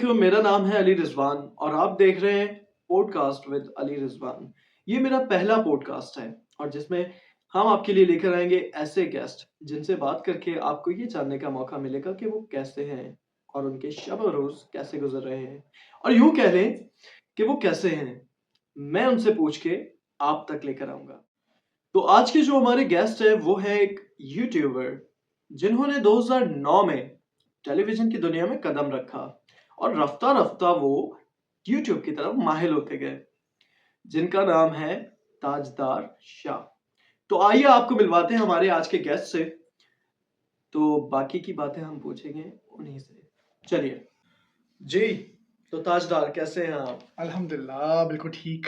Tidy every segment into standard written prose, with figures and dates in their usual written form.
अलैकुम, मेरा नाम है अली रिजवान और आप देख रहे हैं पॉडकास्ट विद अली रिजवान। ये मेरा पहला पॉडकास्ट है और जिसमें हम आपके लिए लेकर आएंगे ऐसे गेस्ट जिनसे बात करके आपको ये जानने का मौका मिलेगा कि वो कैसे हैं और उनके शब और रोज कैसे गुजर रहे हैं, और यूं कह लें कि वो कैसे हैं मैं उनसे पूछ के आप तक लेकर आऊंगा। तो आज के जो हमारे गेस्ट है वो है एक यूट्यूबर जिन्होंने 2009 में टेलीविजन की दुनिया में कदम रखा और रफ्ता रफ्ता वो यूट्यूब की तरफ माहिल होते गए, जिनका नाम है ताजदार शाह। तो आइए आपको मिलवाते हैं हमारे आज के गेस्ट से, तो बाकी की बातें हम पूछेंगे उन्हीं से। चलिए जी, तो ताजदार कैसे हैं आप? अल्हम्दुलिल्लाह बिल्कुल ठीक।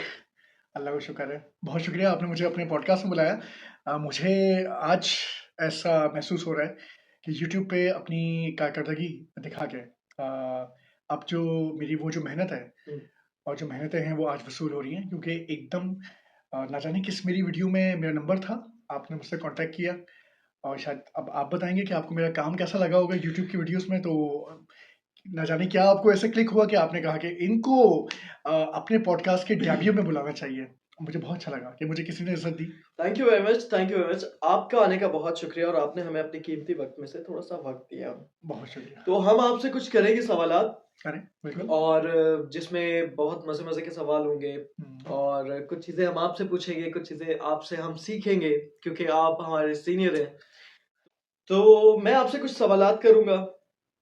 अल्लाह का शुक्र है। बहुत शुक्रिया आपने मुझे अपने पॉडकास्ट में बुलाया। मुझे आज ऐसा महसूस हो रहा है कि यूट्यूब पे अपनी कारकर्दगी दिखा के अब जो मेरी वो जो मेहनत है और जो मेहनतें हैं वो आज वसूल हो रही हैं, क्योंकि एकदम ना जाने किस मेरी वीडियो में मेरा नंबर था, आपने मुझसे कांटेक्ट किया और शायद अब आप बताएंगे कि आपको मेरा काम कैसा लगा होगा यूट्यूब की वीडियोस में। तो ना जाने क्या आपको ऐसे क्लिक हुआ कि आपने कहा कि इनको अपने पॉडकास्ट के डेब्यू में बुलाना चाहिए। मुझे बहुत अच्छा लगा कि मुझे किसी ने इज्जत दी। Thank you very much, thank you very much. आपका आने का बहुत शुक्रिया और आपने हमें अपने कीमती वक्त में से थोड़ा सा वक्त दिया। बहुत शुक्रिया। तो हम आपसे कुछ करेंगे सवालात करें बिल्कुल। और जिसमें बहुत मजे मजे के सवाल होंगे और कुछ चीजें हम आपसे पूछेंगे, कुछ चीजें आपसे हम सीखेंगे क्योंकि आप हमारे सीनियर हैं। तो मैं आपसे कुछ सवालात करूंगा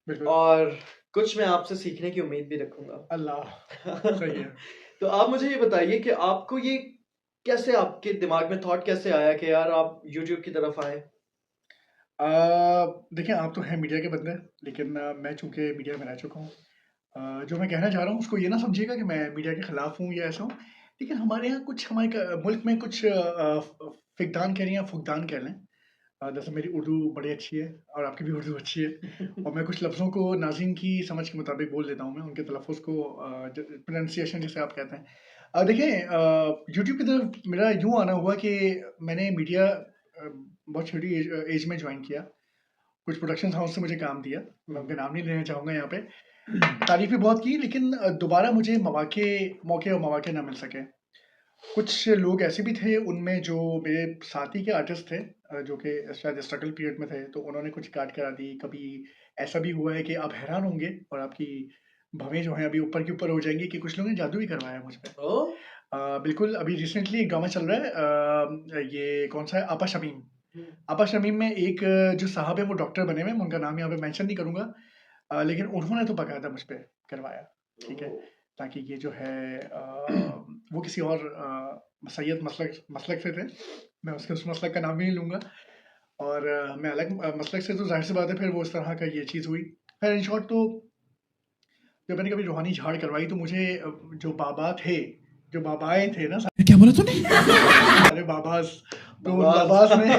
बिल्कुल। और कुछ मैं आपसे सीखने की उम्मीद भी रखूंगा। अल्लाह सही है। तो आप मुझे ये बताइए कि आपको ये कैसे, आपके दिमाग में थॉट कैसे आया कि यार आप यूट्यूब की तरफ आए? देखिए, आप तो हैं मीडिया के बंदे, लेकिन मैं चूंकि मीडिया में रह चुका हूँ, जो मैं कहना चाह रहा हूँ उसको ये ना समझिएगा कि मैं मीडिया के खिलाफ हूँ या ऐसा हूँ। लेकिन हमारे यहाँ कुछ हमारे मुल्क में कुछ फिकदान कह लें या फुकदान कह लें। जैसे मेरी उर्दू बड़ी अच्छी है और आपकी भी उर्दू अच्छी है और मैं कुछ लफ्ज़ों को नाज़रीन की समझ के मुताबिक बोल देता हूँ, मैं उनके तलफ़ुज़ को प्रोनाउंसिएशन जिसे आप कहते हैं। देखिए, यूट्यूब की तरफ मेरा यूँ आना हुआ कि मैंने मीडिया बहुत छोटी एज में जॉइन किया। कुछ प्रोडक्शन हाउस से मुझे काम दिया, मैं उनका नाम नहीं लेना चाहूँगा यहाँ पे। तारीफ़ भी बहुत की, लेकिन दोबारा मुझे मौके और मौके ना मिल सके। कुछ लोग ऐसे भी थे उनमें जो मेरे साथी के आर्टिस्ट थे, जो कि शायद स्ट्रगल पीरियड में थे, तो उन्होंने कुछ काट करा दी। कभी ऐसा भी हुआ है कि आप हैरान होंगे और आपकी भवें जो हैं अभी ऊपर की ऊपर हो जाएंगी कि कुछ लोगों ने जादू भी करवाया मुझ पे। बिल्कुल, अभी रिसेंटली एक ड्रामा चल रहा है, ये कौन सा है, आपा शमीम। आपा शमीम में एक जो साहब है वो डॉक्टर बने हुए हैं, मैं उनका नाम यहाँ पे मेंशन नहीं करूँगा, लेकिन उन्होंने तो बकायदा मुझ पे करवाया, ठीक है? ताकि ये जो है वो किसी और सैयद मसलक मसलक से थे, मैं उसके उस मसलक का नाम भी नहीं लूँगा, और मैं अलग मसलक से, तो ज़ाहिर-सी बात है फिर वो इस तरह का ये चीज़ हुई। खैर इन शॉर्ट, तो जब मैंने कभी रूहानी झाड़ करवाई तो मुझे जो बाबा थे, जो बाबाएँ थे ना, क्या बोला तूने? अरे बाबास, तो उन बाबास ने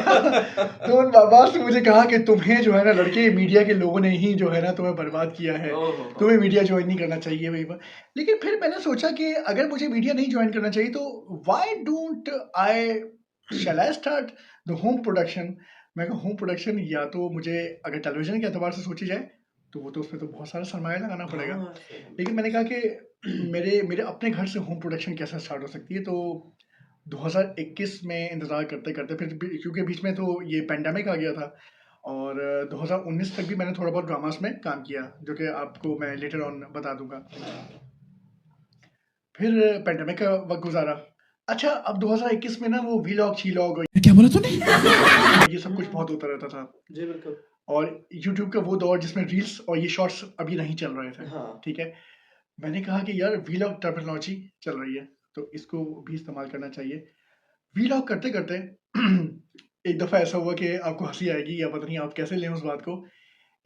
तो उन बाबास ने मुझे कहा कि तुम्हें जो है ना लड़के मीडिया के लोगों ने ही जो है ना तुम्हें बर्बाद किया है, तुम्हें मीडिया ज्वाइन नहीं करना चाहिए वही बात। लेकिन फिर मैंने सोचा कि अगर मुझे मीडिया नहीं ज्वाइन करना चाहिए तो why don't I shall I start the home production. मैं कहा होम प्रोडक्शन, या तो मुझे अगर टेलीविजन के एतबार से सोची जाए तो वो तो उसमें तो बहुत सारा सरमाया लगाना पड़ेगा। लेकिन मैंने कहा कि मेरे मेरे अपने घर से होम प्रोडक्शन कैसे स्टार्ट हो सकती है। तो 2021 में इंतज़ार करते-करते फिर क्योंकि बीच में तो ये पैंडेमिक आ गया था, और 2019 तक भी मैंने थोड़ा बहुत ड्रामास में काम किया, जो कि आपको मैं लेटर ऑन बता दूँगा। फिर पैंडेमिक का वक़्त गुज़ारा। अच्छा, अब 2021 में ना वो वीलॉग, शीलॉग, क्या बोला तूने? ये सब कुछ बहुत होता रहता था। जी बिल्कुल। और यूट्यूब का वो दौर जिसमें रील्स और ये शॉर्ट्स अभी नहीं चल रहे थे। हाँ। ठीक है? मैंने कहा कि यार वीलॉग टेक्नोलॉजी चल रही है, तो इसको भी इस्तेमाल करना चाहिए। वीलॉग करते-करते एक दफ़ा ऐसा हुआ कि आपको हँसी आएगी या पता नहीं आप कैसे लें उस बात को।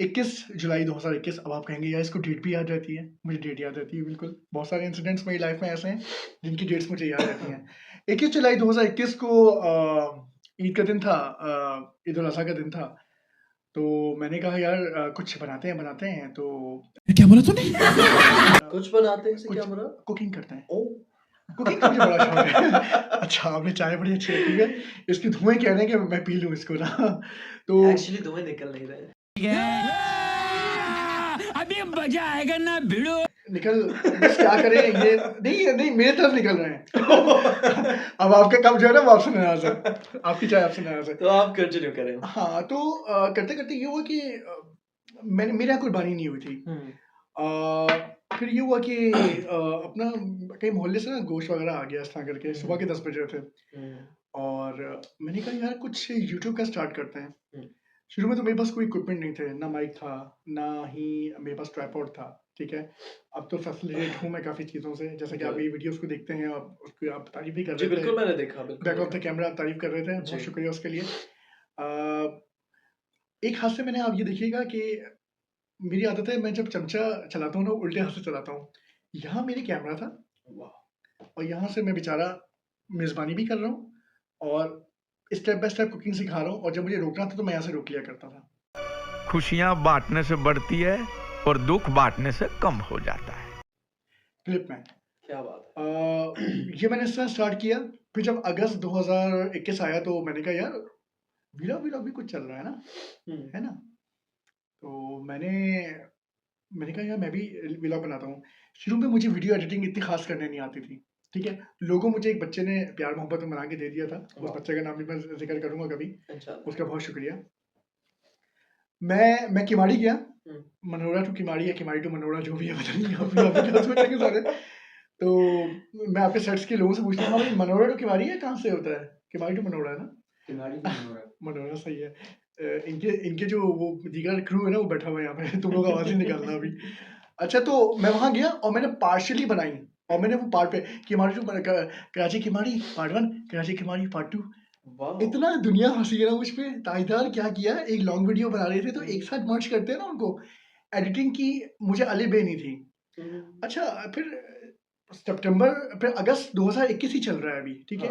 21 जुलाई 2021, अब आप कहेंगे यार इसको डेट भी याद रहती है। मुझे डेट याद रहती है बिल्कुल। बहुत सारे इंसिडेंट्स मेरी लाइफ में ऐसे हैं जिनकी डेट्स मुझे याद रहती हैं। 21 जुलाई 2021 को ईद का दिन था, ईद उल अज़हा का दिन था। तो मैंने कहा यार कुछ बनाते हैं तो क्या बोला तूने? कुछ बनाते हैं से कुछ क्या बुरा? कुकिंग करते हैं। ओ कुकिंग का मुझे बड़ा शौक है। अच्छा, आपने चाय बड़ी अच्छी रखी है। इसके धुएँ कह रहे हैं कि मैं पी लूँ इसको ना। तो एक्चुअली धुएं निकल नहीं रहे। अभी मजा आएगा ना भिड़ो। निकल, बस क्या करें ये, नहीं मेरे तरफ निकल रहे हैं। अब आपका कब जो है ना वो आपसे नाराज है, आपकी चाय आपसे नाराज है। तो आप कंटिन्यू करें। हाँ तो करते करते ये हुआ कि मैंने मेरे यहाँ कुर्बानी नहीं हुई थी। फिर ये हुआ कि अपना कहीं मोहल्ले से ना गोश्त वगैरह आ गया इस तरह करके, सुबह के 10 बज रहे थे और मैंने कहा यार कुछ यूट्यूब का स्टार्ट करते हैं। शुरू में तो मेरे पास कोई इक्विपमेंट नहीं थे, ना माइक था, ना ही मेरे पास ट्राइपॉड था, ठीक है। अब तो फैसिलिटेट हूँ मैं काफ़ी चीज़ों से, जैसे कि आप ये वीडियोस को देखते हैं, आप उसकी आप तारीफ भी कर जी रहे थे। बिल्कुल मैंने देखा, बिल्कुल बैक ऑफ द देखा। कैमरा आप तारीफ कर रहे थे, जी। बहुत शुक्रिया उसके लिए। एक हाथ से मैंने, आप ये देखिएगा कि मेरी आदत है, मैं जब चमचा चलाता हूँ ना उल्टे हाथ से चलाता हूँ। यहाँ मेरे कैमरा था और यहाँ से मैं बेचारा मेज़बानी भी कर रहा हूँ और स्टेप बाय स्टेप कुकिंग सिखा रहा हूँ, और जब मुझे रोकना था तो मैं यहाँ से रोक लिया करता था। खुशियां बांटने से बढ़ती है और दुख बांटने से कम हो जाता है। क्लिप में क्या बात है। ये मैंने इस तरह स्टार्ट किया। फिर जब अगस्त 2021 आया तो मैंने कहा यार व्लॉग भी कुछ चल रहा है ना, है ना। तो मैंने कहा यार मैं भी व्लॉग बनाता हूँ। शुरू में मुझे वीडियो एडिटिंग इतनी खास करने नहीं आती थी, ठीक है। लोगों मुझे एक बच्चे ने प्यार मोहब्बत में बना के दे दिया था, उस बच्चे का नाम भी मैं जिक्र करूंगा कभी, उसका बहुत शुक्रिया। मैं किमाड़ी गया, मनोरा टू किमाड़ी या किमाड़ी टू मनोरा, जो भी है पता नहीं, आप क्या सोचेंगे सारे। तो मैं आपके सेट्स के लोगों से पूछता हूँ, भाई मनोरा टू किमाड़ी है कहाँ से होता है? किमाड़ी टू मनोरा है ना? Kimadi to Monera. मनोरा सही है। इनके जो वो दीगर क्रू है ना वो बैठा हुआ है यहाँ पे, तुम लोग आवाज ही निकालना अभी। अच्छा तो मैं वहां गया और मैंने पार्शियली बनाई, और मैंने वो पार्ट पे Keamari to Karachi Keamari part 1, Karachi Keamari part 2। इतना दुनिया हंसी है ना मुझ पे। ताईदार क्या किया, एक लॉन्ग वीडियो बना रहे थे तो एक साथ मर्ज करते हैं ना उनको, एडिटिंग की मुझे अली बे नहीं थी। अच्छा फिर फिर अगस्त 2021 ही चल रहा है अभी, ठीक है।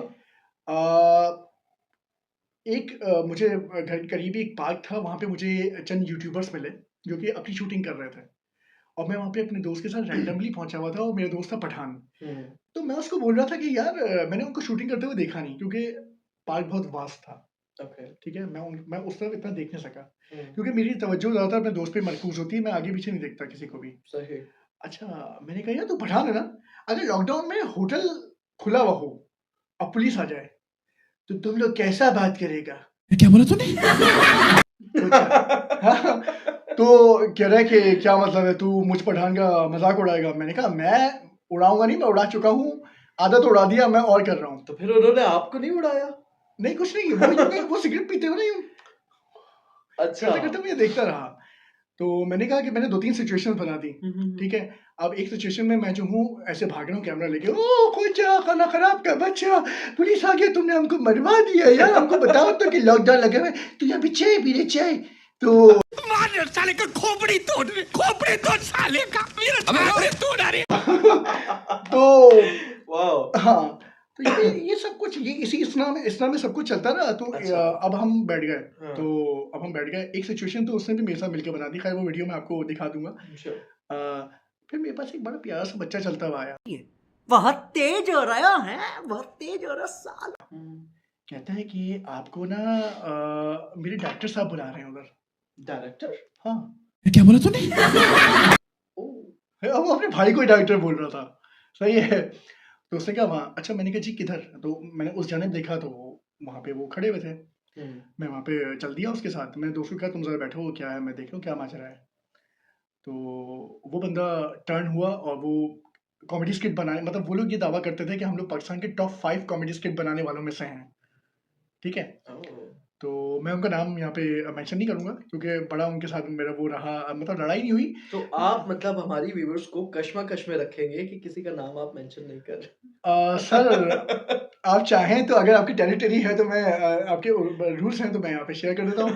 मुझे घर करीबी एक पार्क था, वहाँ पे मुझे चंद यूट्यूबर्स मिले जो कि अपनी शूटिंग कर रहे थे, और मैं वहाँ पे अपने दोस्त के साथ रैंडमली पहुंचा हुआ था, और मेरा दोस्त था पठान। तो मैं उसको बोल रहा था कि यार मैंने उनको शूटिंग करते हुए देखा नहीं, क्योंकि पार्क बहुत वास्ट था, ठीक है। मैं उस तरफ इतना देख नहीं सका, क्योंकि मेरी तवज्जो ज़्यादातर अपने दोस्त पे मरकूज होती है, मैं आगे पीछे नहीं देखता किसी को भी। सही। अच्छा मैंने कहा यार तू पठान है ना, अगर लॉकडाउन में होटल खुला हुआ हो और पुलिस आ जाए तो तुम लोग कैसा बात करेगा? क्या बोला तूने? हाँ, तो कह रहा है कि क्या मतलब है, तू मुझ पठान का मजाक उड़ाएगा? मैंने कहा मैं उड़ाऊंगा नहीं, मैं उड़ा चुका हूँ, आदत उड़ा दिया, मैं और कर रहा हूँ। तो फिर उन्होंने आपको नहीं उड़ाया? नहीं कुछ नहीं, वो सिगरेट पीते हुए नहीं, अच्छा। करते करते मुझे देखता रहा। तो मैंने कहा कि मैंने 2-3 सिचुएशन बना दी, ठीक है। अब एक सिचुएशन में मैं जो हूँ ऐसे भाग रहा हूँ कैमरा लेके, ओ खोजा खाना खराब का बच्चा, पुलिस आ गया, तुमने हमको मरवा दिया यार, हमको बताओ तो कि लॉकडाउन लगे हुए, तू यहाँ पे चाय पी रहे चाय। तो मार साले का खोपड़ी तोड़ साले का, मेरा खोपड़ी तोड़ अरे। तो वाह। हाँ, तो ये सब कुछ ये इस नाम में सब कुछ चलता रहा। तो अच्छा। अब हम बैठ गए। हाँ। तो अब हम बैठ गए, एक सिचुएशन तो उसने भी मेरे साथ मिलकर बना दी, खैर वो वीडियो मैं आपको दिखा दूंगा। फिर मेरे पास एक बड़ा प्यारा सा बच्चा चलता हुआ आया, बहुत तेज हो रहा है, बहुत तेज हो रहा साला। कहता है कि आपको ना मेरे डायरेक्टर साहब बुला रहे हैं उधर। डायरेक्टर? हाँ, क्या बोला तूने? अब वो अपने भाई को ही डायरेक्टर बोल रहा था, सही है। तो उसने कहा वहाँ, अच्छा मैंने कहा जी किधर? तो मैंने उस जानिब देखा तो वहाँ पे वो खड़े हुए थे। मैं वहाँ पे चल दिया उसके साथ। मैंने दोस्तों को कहा तुम जरा बैठो, क्या है मैं देख लूँ क्या माजरा है। तो वो बंदा टर्न हुआ और वो कॉमेडी स्किट बनाने, मतलब वो लोग ये दावा करते थे कि हम लोग पाकिस्तान के टॉप 5 कॉमेडी स्किट बनाने वालों में से हैं, ठीक है। तो मैं उनका नाम यहाँ पे मेंशन नहीं करूंगा क्योंकि बड़ा उनके साथ मेरा वो रहा, मतलब लड़ाई नहीं हुई। तो आप मतलब हमारी व्यूअर्स को कश्मकश में रखेंगे कि किसी का नाम आप मेंशन नहीं कर सर आप चाहें तो, अगर आपकी टेरिटरी है तो मैं आपके रूल्स हैं तो मैं यहाँ पे शेयर कर देता हूँ,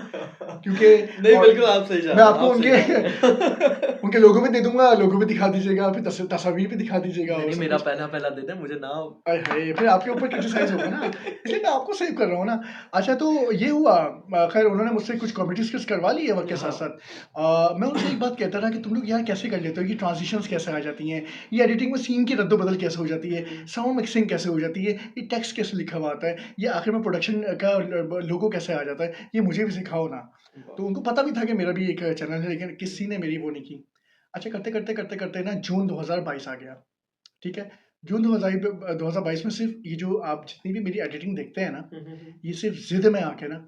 क्योंकि नहीं बिल्कुल आप सही जा मैं रहे हैं, आपको आप सही जा रहे हैं। उनके लोगों में दे दूंगा, लोगों में दिखा दीजिएगा, फिर तस्वीर पे दिखा दीजिएगा। नहीं, और सब मेरा कुछ। पहला दिन है, मुझे नाम अरे हाय, फिर आपके ऊपर क्रिटिसाइज होगा ना, इसलिए मैं आपको सेव कर रहा हूँ ना। अच्छा तो ये हुआ, खैर उन्होंने मुझसे कुछ कॉमेडी स्किट्स करवा ली है वक्त के साथ साथ। मैं उनसे एक बात कहता था कि तुम लोग यार कैसे कर लेते हो, ये ट्रांजिशंस कैसे आ जाती हैं, ये एडिटिंग में सीन की रद्दोबदल कैसे हो जाती है, साउंड मिक्सिंग कैसे हो जाती है, ये टेक्स्ट कैसे लिखा हुआ आता है, ये आखिर में प्रोडक्शन का लोगो कैसे आ जाता है, ये मुझे भी सिखाओ ना। तो उनको पता भी था कि मेरा भी एक चैनल है, लेकिन किसी ने मेरी वो नहीं की। अच्छा करते-करते ना जून 2022 आ गया, ठीक है? जून 2022 में सिर्फ़ ये जो आप जितनी भी मेरी एडिटिंग देखते हैं ना, ये सिर्फ़ ज़िद में आके ना,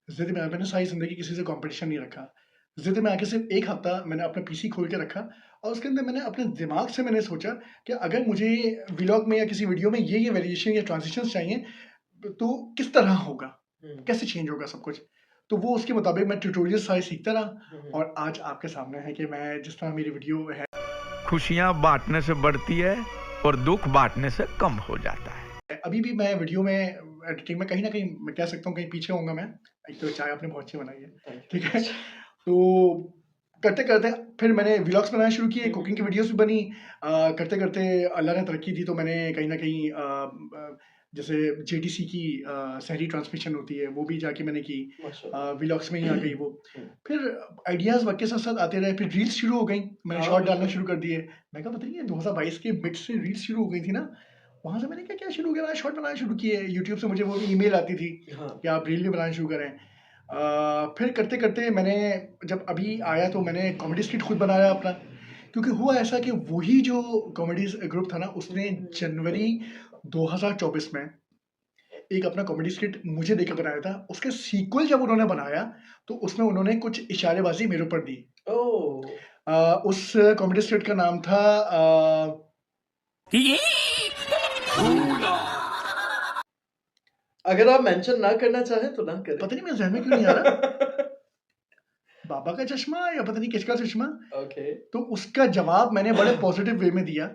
ज़िद में मैंने सारी ज़िंदगी किसी से कॉम्पिटिशन नहीं रखा। ज़िद में आके सिर्फ़ 1 हफ़्ता मैंने अपना पीसी खोल के रखा और उसके अंदर मैंने अपने दिमाग से मैंने सोचा कि अगर मुझे व्लॉग में या किसी वीडियो में ये वेरिएशन या ट्रांज़िशंस चाहिए, तो किस तरह होगा? कैसे चेंज होगा सब कुछ? तो वो उसके मुताबिक मैं ट्यूटोरियल सारे सीखता रहा और आज आपके सामने है कि मैं जिस तरह मेरी वीडियो है खुशियां बांटने से बढ़ती है और दुख बांटने से कम हो जाता है। अभी भी मैं वीडियो में एडिटिंग में कहीं न कहीं मैं कह सकता हूँ कहीं पीछे होऊँगा मैं। एक तो चाय आपने बहुत अच्छी बनाई है, ठीक है? तो करते-करते फिर मैंने व्लॉग्स बनाना शुरू किए, कुकिंग की वीडियोज़ भी बनी। करते-करते अल्लाह ने तरक्की दी तो मैंने कहीं न कहीं जैसे जेटीसी की शहरी ट्रांसमिशन होती है, वो भी जाके मैंने की। व्लॉग्स में ही आ गई वो। फिर आइडियाज़ वक़्त के साथ-साथ आते रहे, फिर रील्स शुरू हो गई। मैंने हाँ, शॉर्ट डालना बिल्कुल। शुरू कर दिए। मैं कहा पता नहीं ये 2022 के मिड से रील्स शुरू हो गई थी ना, वहाँ से मैंने क्या शुरू किया, मैंने शॉर्ट बनाना शुरू किए। यूट्यूब से मुझे वो ईमेल आती थी हाँ। कि आप रील भी बनाना शुरू करें। फिर करते-करते मैंने जब अभी आया तो मैंने कॉमेडी स्किट खुद बनाया अपना। क्योंकि हुआ ऐसा कि वही जो कॉमेडीज़ ग्रुप था ना, उसने जनवरी 2024 में एक अपना कॉमेडी स्किट मुझे देके बनाया था। उसका सीक्वल जब उन्होंने बनाया, तो उसमें उन्होंने कुछ इशारेबाज़ी मेरे ऊपर दी। ओह! उस कॉमेडी स्किट का नाम था अगर आप मेंशन ना करना चाहें तो ना करें। पता नहीं मेरे ज़हन में क्यों नहीं आ रहा, बाबा का चश्मा या पता नहीं किसका चश्मा। ओके। तो उसका जवाब मैंने बड़े पॉजिटिव वे में दिया।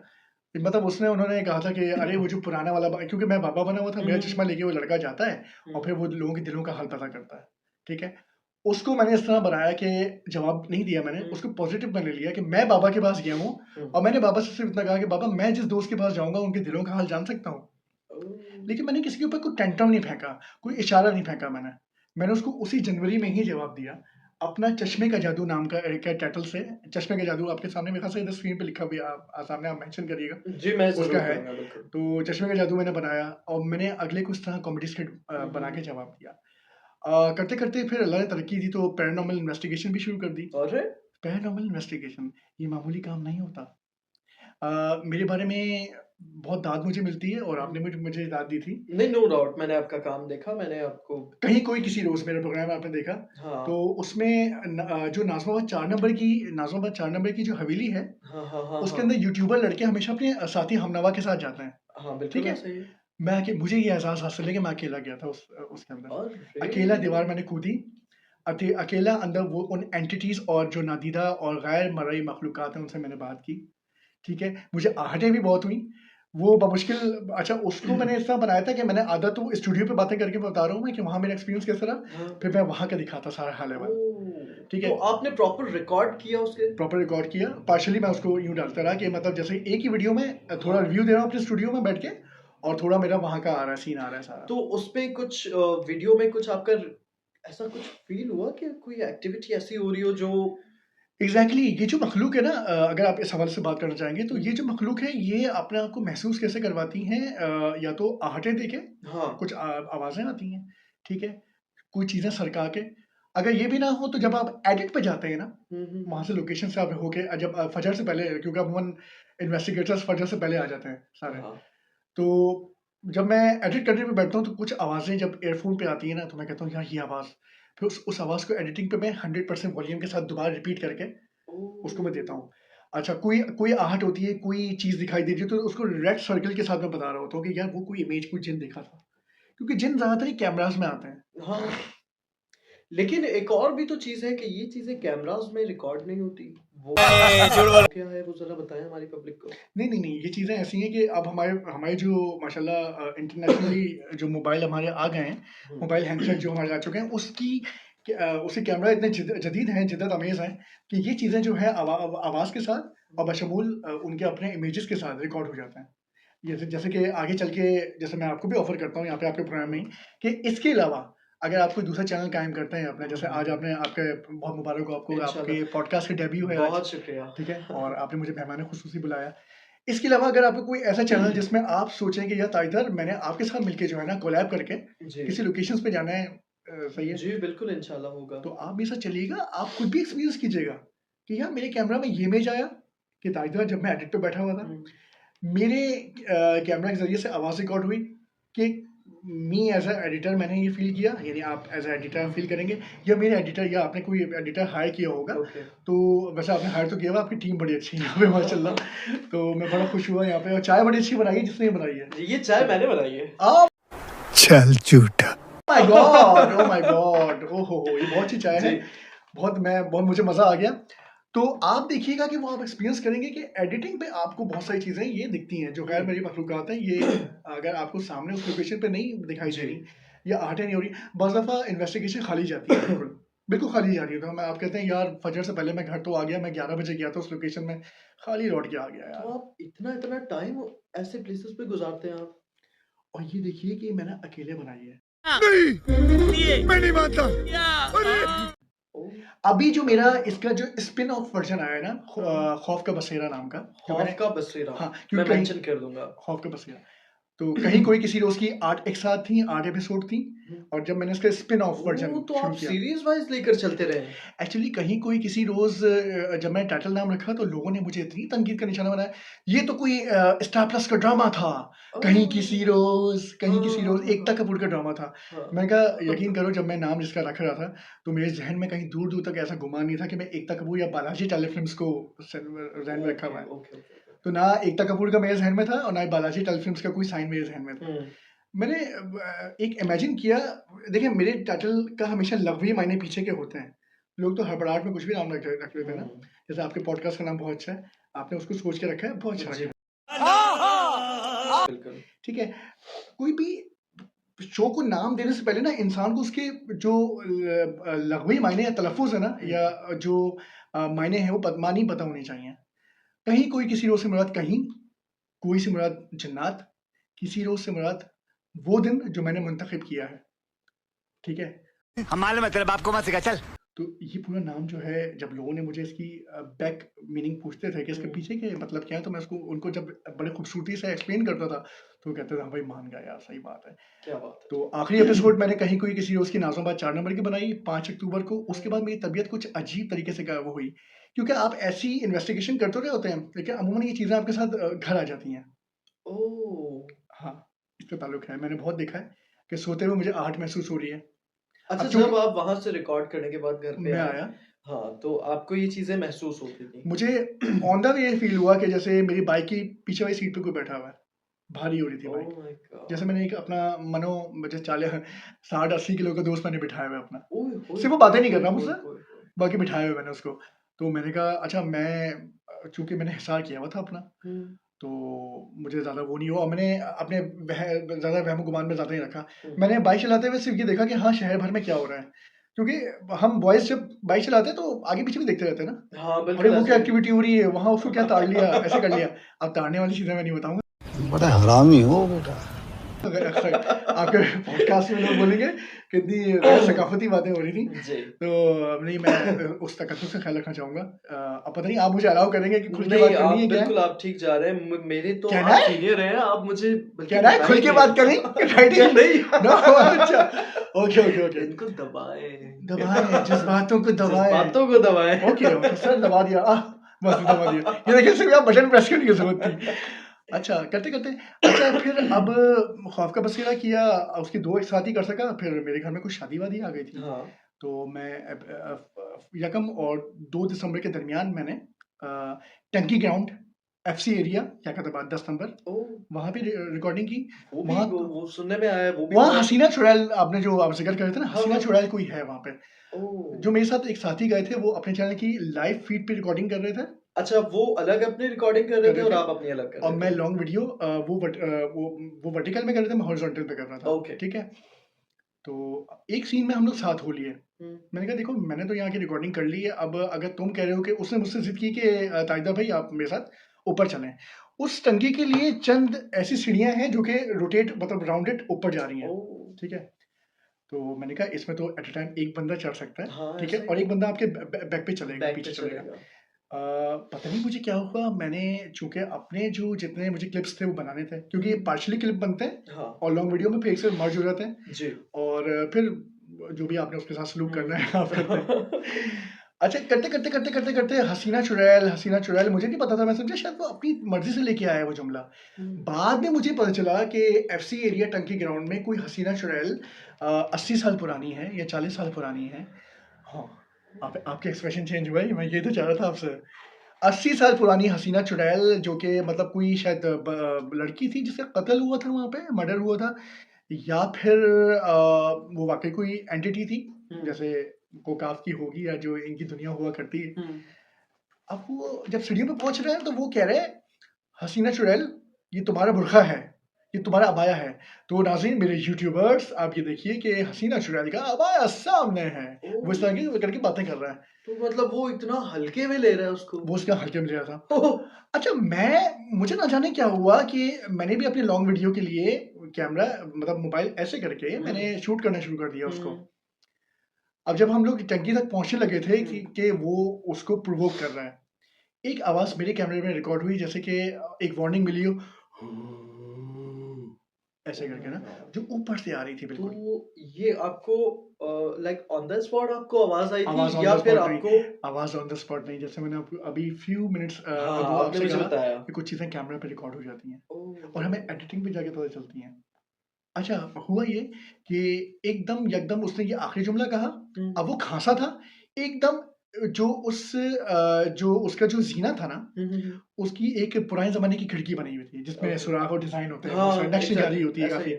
मतलब उन्होंने कहा था कि अरे वो जो पुराना वाला क्योंकि मैं बाबा बना हुआ था, मेरा चश्मा लेके वो लड़का जाता है और फिर वो लोगों के दिलों का हाल पता करता है, ठीक है? उसको मैंने इस तरह बनाया कि जवाब नहीं दिया मैंने, उसको पॉजिटिव मैंने लिया कि मैं बाबा के पास गया हूँ और मैंने बाबा से सिर्फ इतना कहा कि बाबा मैं जिस दोस्त के पास जाऊँगा उनके दिलों का हाल जान सकता हूँ। लेकिन मैंने किसी के ऊपर कोई टेंट्रम नहीं फेंका, कोई इशारा नहीं फेंका मैंने। मैंने उसको उसी जनवरी में ही जवाब दिया। अपना चश्मे का जादू नाम का एक टाइटल से, चश्मे का जादू आपके सामने मेरे ख्याल से इधर स्क्रीन पे लिखा भी है, आप सामने आप मेंशन करिएगा। जी, मैं ज़रूर उसका है। करूँगा, बिल्कुल। तो चश्मे का जादू मैंने बनाया और मैंने अगले कुछ तरह कॉमेडी स्किट बना के जवाब दिया। करते-करते फिर अल्लाह ने तरक्की दी तो पैरानॉर्मल इन्वेस्टिगेशन भी शुरू कर दी। अरे! पैरानॉर्मल इन्वेस्टिगेशन ये मामूली काम नहीं होता। मेरे बारे में बहुत दाद मुझे मिलती है और आपने मुझे दाद दी थी। नहीं, नो डाउट मैंने आपका काम देखा, मैंने आपको कहीं कोई किसी रोज़ मेरा प्रोग्राम आपने देखा, हाँ। तो उसमें जो नाज़िमाबाद 4 नंबर की जो हवेली है, हाँ, हाँ, हाँ, उसके हाँ। अंदर यूट्यूबर लड़के हमेशा अपने साथी हमनवा के साथ जाते हैं, हाँ, बिल्कुल ठीक है? ऐसा ही है। मुझे ये एहसास हासिल है कि मैं अकेला गया था उसके अंदर। अकेला अरे! दीवार मैंने कूदी, अकेला अंदर वो उन एंटिटीज़ और जो नादीदा और गैर मरई मखलूक़ात हैं, उनसे मैंने बात की, ठीक है? मुझे आहटें भी बहुत हुईं। वो बमुश्किल अच्छा उसको मैंने इस तरह बनाया था कि मैंने आधा तो स्टूडियो पे बातें करके बता रहा हूँ मैं कि वहाँ मेरा एक्सपीरियंस कैसा रहा, हाँ। फिर मैं वहाँ का दिखाता सारा हाल-अहवाल, ओह! ठीक तो है? आपने प्रॉपर रिकॉर्ड किया उसके? प्रॉपर रिकॉर्ड किया, पार्शियली मैं उसको यूँ डालता रहा कि मतलब जैसे एक ही वीडियो में थोड़ा हाँ। रिव्यू दे रहा हूँ अपने स्टूडियो में बैठ के और थोड़ा मेरा वहाँ का आ रहा है, सीन आ रहा है सारा। तो उसमें कुछ वीडियो में कुछ आपका ऐसा कुछ फ़ील हुआ कि कोई एक्टिविटी ऐसी हो रही हो जो एग्ज़ैक्टली ये जो मखलूक है ना अगर आप इस हवाले से बात करना चाहेंगे तो ये जो मखलूक है ये अपने आप को महसूस कैसे करवाती हैं या तो आहटें देके, हाँ। कुछ आवाज़ें आती हैं, ठीक है? कोई चीज़ें सरका के, अगर ये भी ना हो तो जब आप एडिट पे जाते हैं ना, वहाँ से लोकेशन से आप होके जब फजर से पहले क्योंकि अमूमन इन्वेस्टिगेटर्स फजर से पहले आ जाते हैं सारे। हाँ। तो जब मैं एडिट करने पे बैठता हूँ तो कुछ आवाज़ें जब ईयरफ़ोन पे आती हैं ना तो मैं कहता हूँ यार ये आवाज़, फिर उस आवाज़ को एडिटिंग पे मैं 100% वॉल्यूम के साथ दोबारा रिपीट करके उसको मैं देता हूँ। अच्छा कोई कोई आहट होती है, कोई चीज़ दिखाई दे रही है तो उसको रेड सर्कल के साथ मैं बता रहा होता हूँ कि यार वो कोई इमेज कोई जिन देखा था। क्योंकि जिन ज़्यादातर ही कैमराज़ में आते हैं। हाँ। लेकिन एक और भी तो चीज़ है कि ये चीज़ें कैमराज़ में रिकॉर्ड नहीं होती। वो क्या है वो ज़रा बताएँ हमारी पब्लिक को? नहीं, ये चीज़ें ऐसी हैं कि अब हमारे हमारे जो माशाल्लाह इंटरनेशनली जो मोबाइल हमारे आ गए हैं, मोबाइल हैंडसेट जो हमारे आ चुके हैं, उसके कैमरा इतने जदीद हैं, जिद्दत अमेज़ हैं कि ये चीज़ें जो है आवाज़ के साथ और बशमूल उनके अपने इमेजेस के साथ रिकॉर्ड हो जाते हैं। जैसे कि आगे चल के जैसे मैं आपको भी ऑफ़र करता हूँ यहाँ पे आपके प्रोग्राम में ही कि इसके अलावा अगर आप कोई दूसरा चैनल कायम करते हैं अपना, जैसे आज आपने आपके बहुत मुबारक हो आपको, आपके इंशाल्लाह। पॉडकास्ट का डेब्यू है आज, बहुत शुक्रिया। ठीक है? और आपने मुझे मेहमान खुसूसी बुलाया। इसके अलावा अगर आपको कोई ऐसा चैनल जिसमें आप सोचें कि यार ताइदर मैंने आपके साथ मिलके जो है ना कोलैब करके जी। किसी लोकेशंस पे जाना है, सही है? जी, बिल्कुल इंशाल्लाह होगा। तो आप मेरे साथ चलिएगा, आप खुद भी एक्सपीरियंस कीजिएगा। कि यार मेरे कैमरा में ये इमेज आया कि ताइदा जब मैं एडिट पे बैठा हुआ था, हम्म। मेरे कैमरा के जरिए से आवाज़ रिकॉर्ड हुई कि मी एज अ एडिटर मैंने ये फील किया, यानी आप एज अ एडिटर फील करेंगे, या मेरे एडिटर या आपने कोई एडिटर हायर किया होगा। ओके। तो वैसे आपने हायर तो किया हुआ, आपकी टीम बड़ी अच्छी है यहाँ पे माशाल्लाह। तो मैं बड़ा खुश हुआ यहाँ पे, और चाय बड़ी अच्छी बनाई है जिसने ये बनाई है। ये चाय मैंने बनाई है। Oh चल झूठा। my God, oh my God, ओहो ये बहुत अच्छी चाय है। जी। बहुत मुझे मजा आ गया। तो आप देखिएगा कि वो आप एक्सपीरियंस करेंगे कि एडिटिंग पे आपको बहुत सारी चीजें ये दिखती हैं जो गैर मेरी मखलूकात हैं, ये अगर आपको सामने उस लोकेशन पे नहीं दिखाई दे रही या आर्टें नहीं हो रही, बस दफा इन्वेस्टिगेशन खाली जाती है, बिल्कुल खाली जा रही है। तो मैं आप कहते हैं यार फजर से पहले मैं घर तो आ गया, मैं 11 बजे गया था उस लोकेशन में, खाली लौट के आ गया तो यार। आप इतना टाइम ऐसे प्लेसेस पे गुजारते हैं आप? और ये देखिए कि मैंने अकेले बनाई है। नहीं, मैं नहीं मानता। ओह, अभी जो मेरा इसका जो स्पिन ऑफ वर्जन आया है ना, खौफ का बसेरा नाम का, जो खौफ मैंने का बसेरा। हाँ मैं क्योंकि मेंशन कर दूंगा। खौफ का बसेरा, तो कहीं कोई किसी रोज की 8 एक साथ थी, 8 एपिसोड थी, और जब मैंने इसका स्पिन ऑफ वर्जन ओह, तो शुरू आप किया, सीरीज वाइज लेकर चलते रहे। एक्चुअली कहीं कोई किसी रोज जब मैंने टाइटल नाम रखा तो लोगों ने मुझे इतनी तनकीद का निशाना बनाया, ये तो कोई स्टार प्लस का ड्रामा था, कहीं किसी रोज एकता कपूर का ड्रामा था। हाँ। मैंने कहा यकीन करो, जब मैं नाम जिसका रख रहा था तो मेरे जहन में कहीं दूर दूर तक ऐसा गुमान नहीं था कि मैं एकता कपूर या बालाजी टेलीफिल्म्स को जहन में रखा हुआ है। Okay, okay. तो ना एकता कपूर का मेरे जहन में था और ना ही बालाजी टेलीफिल्म्स का कोई साइन मेरे जहन में था। मैंने एक इमेजिन किया, देखिए मेरे टाइटल का हमेशा लघवी मायने पीछे के होते हैं, लोग तो हड़बड़ाहट में कुछ भी नाम रख लेते हैं ना, जैसे आपके पॉडकास्ट का नाम बहुत अच्छा है, आपने उसको सोच के रखा है, बहुत अच्छा जी। रखा बिल्कुल। है, ठीक है। कोई भी शो को नाम देने से पहले ना इंसान को उसके जो लघवी मायने या तलफ़ुज़ है ना, या जो मायने हैं वो मानी पता होनी चाहिए। कहीं कोई किसी रोज़ से मुराद कहीं, कोई से मुराद जन्नत, किसी रोज़ से मुराद वो दिन जो मैंने मुंतखब किया है, ठीक है। हमारे मतलब आपको मत सिखा, चल। तो ये पूरा नाम जो है, जब लोगों ने मुझे इसकी बैक मीनिंग पूछते थे कि इसके पीछे के मतलब क्या है, तो मैं उनको जब बड़े खूबसूरती से एक्सप्लेन करता था तो वो कहते थे हाँ भाई मान गया यार, सही बात है। क्या बात है। तो आखिरी एपिसोड मैंने कहीं कोई किसी रोज़ की नाज़ोबाद 4 नंबर की बनाई 5 अक्टूबर को। उसके बाद मेरी तबीयत कुछ अजीब तरीके से वो हुई, क्योंकि आप ऐसी इन्वेस्टिगेशन करते रहे होते हैं, लेकिन अमूमन ये चीज़ें आपके साथ घर आ जाती हैं। ओह, हाँ, इसका ताल्लुक है। मैंने बहुत देखा है कि सोते हुए मुझे आहट महसूस हो रही है। अच्छा, अब चूंकि जब आप वहां से रिकॉर्ड करने के बाद घर पे मैं आए, आया, हाँ, तो आपको ये चीजें महसूस होती थी? मुझे ऑन द वे ये फील हुआ कि जैसे मेरी बाइक की पीछे वाली सीट पे कोई बैठा हुआ है, भारी हो रही थी ओह बाइक। My God. जैसे मैंने एक अपना मुझे 60-80 किलो का दोस्त मैंने बिठाया हुआ है अपना, ओए होए, सिर्फ वो बातें नहीं कर रहा ओए, मुझसे, ओए, ओए। बाकी बिठाया हुआ मैंने उसको। तो मैंने कहा अच्छा, मैं चूंकि मैंने हिसार किया हुआ था अपना, हम्म, तो मुझे ज़्यादा वो नहीं हुआ, और मैंने अपने ज़्यादा वहम गुमान में ज़्यादा नहीं रखा। मैंने बाइक चलाते हुए सिर्फ ये देखा कि हाँ शहर भर में क्या हो रहा है, क्योंकि हम बॉयज़ जब बाइक चलाते हैं तो आगे पीछे भी देखते रहते हैं ना, हाँ अरे बिल्कुल वो क्या ऐसे। एक्टिविटी हो रही है वहाँ, उसको क्या ताड़ लिया, ऐसे कर लिया। अब ताड़ने वाली चीज़ें मैं नहीं बताऊंगा, बड़ा हरामी हो बेटा। अगर आपके पॉडकास्ट में लोग बोलेंगे कितनी गैर सकाफती बातें हो रही थी। जी। तो नहीं, मैं उस तकद्दुस का ख्याल रखना चाहूंगा। अब पता नहीं आप मुझे अलाउ करेंगे कि खुल के बात नहीं, करनी आप है क्या? बिल्कुल आप ठीक जा रहे हैं। मेरे तो क्या आप ना है? सीनियर हैं, आप मुझे बल्कि क्या है खुल के बात करें? राइटिंग नहीं। नो, अच्छा, ओके ओके ओके, इनको दबाएं, दबाएं जज्बातों को दबाएं, जज्बातों को दबाएं। ओके ओके सर, दबा दिया, बस दबा दिया। ये देखिए सिर्फ आप बटन प्रेस करने की जरूरत थी। अच्छा, करते करते अच्छा, फिर अब खौफ का बसेरा किया, उसकी 2 एक साथ ही कर सका। फिर मेरे घर में कुछ शादी वादी आ गई थी, हाँ। तो मैं 1 और 2 दिसंबर के दरमियान मैंने टंकी ग्राउंड FC एरिया याकताबाद 10 नंबर, ओह, वहाँ पे रिकॉर्डिंग की। वो भी वहाँ वो सुनने में आया है, वो भी वहाँ बहुत- हसीना चुड़ैल, आपने जो आप जिक्र कर रहे थे ना, हाँ, हसीना हाँ। चुड़ैल कोई है वहाँ पे, ओह, जो मेरे साथ एक साथी गए थे, वो अपने चैनल की लाइव फीड पे रिकॉर्डिंग कर रहे थे, अच्छा, वो अलग अपनी रिकॉर्डिंग कर रहे थे और आप अपनी अलग कर और रहे मैं थे। लॉन्ग वीडियो वो वर्टिकल में कर रहे थे, मैं हॉरिजॉन्टल पे कर रहा था। ओके। ठीक है, तो एक सीन में हम लोग साथ हो लिए। हम्म, मैंने कहा देखो, मैंने तो यहाँ की रिकॉर्डिंग कर ली है, अब अगर तुम कह रहे हो कि उसने मुझसे जिद की कि ताइदा भाई आप मेरे साथ ऊपर चलें, उस टंकी के लिए चंद ऐसी सीढ़ियाँ हैं जो कि रोटेट मतलब राउंडेड ऊपर जा रही हैं, ओह, ठीक है। तो मैंने कहा इसमें तो एट अ टाइम एक बंदा चढ़ सकता है, हाँ, ठीक है, ऐसा ही और एक बंदा आपके बैक पे चलेगा, बैक पीछे पे चलेगा। चलेगा। पता नहीं मुझे क्या हुआ, मैंने चूंकि अपने जो जितने मुझे क्लिप्स थे वो बनाने थे, क्योंकि ये पार्शली क्लिप बनते हैं हाँ और लॉन्ग वीडियो में फिर एक से मर्ज हो जाते हैं, जी। और फिर जो भी आपने उसके साथ सलूक करना है आप करते हैं। अच्छा, करते हसीना चुड़ैल मुझे नहीं पता था, मैं समझा शायद वो अपनी मर्जी से लेके आया है वो जुमला। बाद में मुझे पता चला कि एफसी एरिया टंकी ग्राउंड में कोई हसीना चुड़ैल 80 साल पुरानी है या 40 साल पुरानी है। हाँ, आपके एक्सप्रेशन चेंज हुआ है, मैं ये तो चाह रहा था आपसे। 80 साल पुरानी हसीना चुड़ैल, जो कि मतलब कोई शायद लड़की थी जिसका कत्ल हुआ था वहाँ पे, मर्डर हुआ था, या फिर वो वाकई कोई एंटिटी थी जैसे गोकाफ की होगी या जो इनकी दुनिया हुआ करती है। अब वो जब सीढ़ियों पे पहुंच रहे हैं तो वो कह रहे हैं, हसीना चुड़ैल ये तुम्हारा बुरखा है, ये तुम्हारा अबाया है। तो नाज़रीन मेरे यूट्यूबर्स, आप ये देखिए कि हसीना चुड़ैल का अबाया सामने है। वो इस तरह की करके बातें कर रहा है। तो मतलब वो इतना हल्के में ले रहा है उसको। वो उसका हल्के में ले रहा था। अच्छा, मुझे ना जाने क्या हुआ कि मैंने भी अपनी लॉन्ग वीडियो के लिए कैमरा मतलब मोबाइल ऐसे करके मैंने शूट करना शुरू कर दिया उसको। अब जब हम लोग टंकी तक पहुंचने लगे थे कि वो उसको प्रोवोक कर रहा है, एक आवाज मेरे कैमरे में रिकॉर्ड हुई जैसे कि एक वार्निंग मिली हो, ऐसे करके ना, जो ऊपर से आ रही थी बिल्कुल। तो ये आपको लाइक ऑन द स्पॉट आपको आवाज आई आवाज थी ऑन या द फिर स्पॉट आपको? नहीं, आवाज ऑन द स्पॉट नहीं, जैसे मैंने आपको अभी फ्यू मिनट्स हाँ, अगो आपने आपसे मुझे कहा बताया। कि कुछ चीजें कैमरा पे रिकॉर्ड हो जाती हैं ओह, और हमें एडिटिंग पे जाके पता चलती हैं। अच्छा, हुआ ये कि एकदम यकदम उसने ये आखिरी जुमला कहा, अब वो खांसा था एकदम, जो उसका जो जीना था ना, उसकी एक पुराने जमाने की खिड़की बनी हुई थी जिसमें ओके। सुराख और डिजाइन होते हैं, हाँ, बहुत सारे नक्शेदारी एग्जैक्टली होती है ऐसा काफी। ही।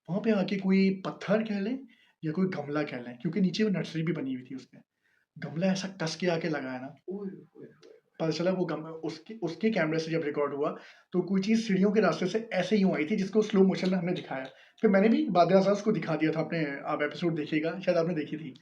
वहां पे आके कोई पत्थर कह लें या कोई गमला कह लें, क्योंकि नीचे वो नर्सरी भी बनी हुई थी उसमें, गमला ऐसा कस के आके लगाया ना, ओए, ओए, ओए। पता चला वो उसके उसके कैमरे से जब रिकॉर्ड हुआ तो कोई चीज सीढ़ियों के रास्ते से ऐसे ही आई थी, जिसको स्लो मोशन में हमने दिखाया। फिर मैंने भी बाद उसको दिखा दिया था अपने, आप एपिसोड देखिएगा, शायद आपने देखी थी।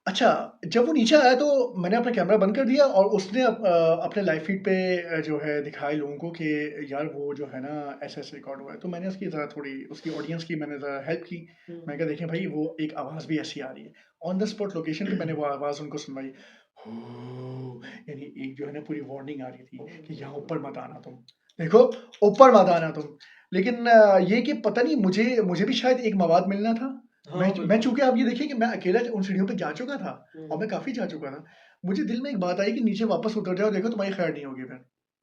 अच्छा, जब वो नीचे आया तो मैंने अपना कैमरा बंद कर दिया और उसने अपने लाइव फीड पे जो है दिखाया लोगों को कि यार वो जो है ना ऐसे ऐसे रिकॉर्ड हुआ है। तो मैंने उसकी ज़रा थोड़ी उसकी ऑडियंस की मैंने ज़रा हेल्प की। मैं कहा देखें भाई, वो एक आवाज़ भी ऐसी आ रही है, ऑन द स्पॉट लोकेशन पे मैंने वो आवाज़ उनको सुनवाई। हो, यानी एक जो है ना पूरी वार्निंग आ रही थी कि यहाँ ऊपर मत आना तुम, देखो ऊपर मत आना तुम। लेकिन ये कि पता नहीं, मुझे भी शायद एक मवाद मिलना था। हाँ, मैं बिल्कुल। चूंकि आप ये देखिए कि मैं अकेला उन सीढ़ियों पे जा चुका था और मैं काफी जा चुका था, मुझे दिल में एक बात आई कि नीचे वापस उतर जाओ, देखो तुम्हारी खैर नहीं होगी फिर।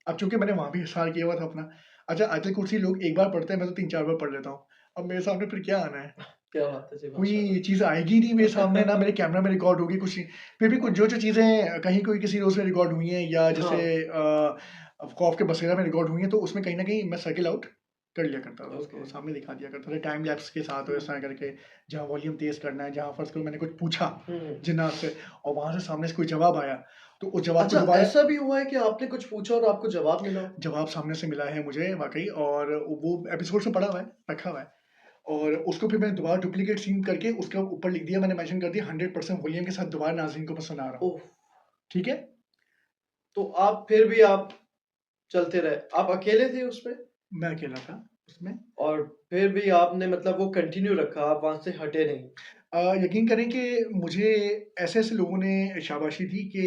अब चूंकि मैंने वहां भी हिसार किया हुआ था अपना। अच्छा, आयतल कुर्सी लोग एक बार पढ़ते हैं, मैं तो 3-4 बार पढ़ लेता हूँ। अब मेरे सामने फिर क्या आना है, क्या बात है जी, कोई माशाल्लाह। चीज आएगी नहीं मेरे सामने, ना मेरे कैमरा में रिकॉर्ड होगी कुछ नहीं। फिर भी कुछ जो चीजें कहीं कोई किसी रोज में रिकॉर्ड हुई हैं या जैसे खौफ के बसेरा में रिकॉर्ड हुई हैं, तो उसमें कहीं ना कहीं मैं सर्किल आउट कर लिया करता था, उसको ओके। सामने दिखा दिया करता था टाइम लैप्स के साथ, और इस तरह करके जहाँ वॉल्यूम तेज करना है, जहाँ फर्स्ट को मैंने कुछ पूछा जिन्नात से और वहां से सामने से कोई जवाब आया, तो उस जवाब को अच्छा, दोबारा ऐसा भी हुआ है कि आपने कुछ पूछा और आपको जवाब मिला? जवाब सामने से मिला है मुझे वाकई, और वो एपिसोड से पड़ा हुआ है, रखा हुआ है। और उसको फिर मैंने दोबारा डुप्लीकेट सीन करके उसके ऊपर लिख दिया, मैंने मेंशन कर दिया 100% वॉल्यूम के साथ दोबारा नाज़रीन को मैं सुना रहा हूँ। ओह! ठीक है, तो आप फिर भी आप चलते रहे। आप अकेले थे उसमें? मैं अकेला था उसमें। और फिर भी आपने मतलब वो कंटिन्यू रखा, आप वहाँ से हटे नहीं। यकीन करें कि मुझे ऐसे-ऐसे लोगों ने शाबाशी दी कि